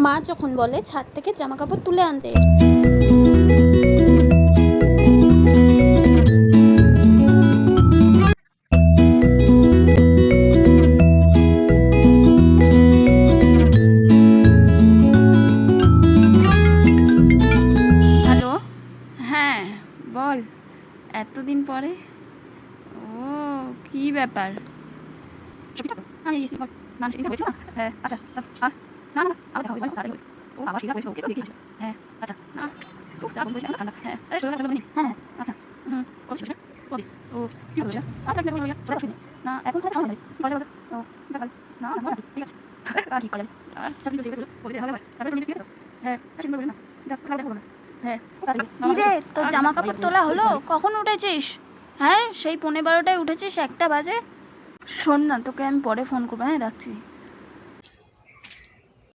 মা যখন বলে ছাদ থেকে জামা কাপড় তুলে আনতে। হ্যালো, হ্যাঁ বল। এতদিন পরে? ও, কি ব্যাপার? আমি নাম সেদিন হয়েছে না? হ্যাঁ, আচ্ছা। আর না না আবার দেখা হবে, তাড়াতাড়ি হবে। ও আবার সেদিন হয়েছে, ওকে তো দেখে এসো। হ্যাঁ, আচ্ছা। না যা বলবো না ঠান্ডা। হ্যাঁ, আরে শরীর খারাপ নেই। হ্যাঁ, আচ্ছা। কবে ছিল? কবে? ও কি বলছো? আর থাকলে বলবো চলে আসুন। না এখন তো সময় নেই। কবে যাবো? ও সকাল। না না না ঠিক আছে। আর কি করা যাবে? আর চাকরি তো চেয়েছিল। কবে দেখা হবে আবার? তারপরে তুমি ঠিক আছে? হ্যাঁ, সেদিন বলবো না। যা তাহলে দেখা হবে না। হ্যাঁ, কি রে, তোর জামা কাপড় তোলা হলো? কখন উঠেছিস? হ্যাঁ, সেই 11:15টায় উঠেছিস, 1টা বাজে। শোন না, তোকে আমি পরে ফোন করবো। হ্যাঁ, রাখছি।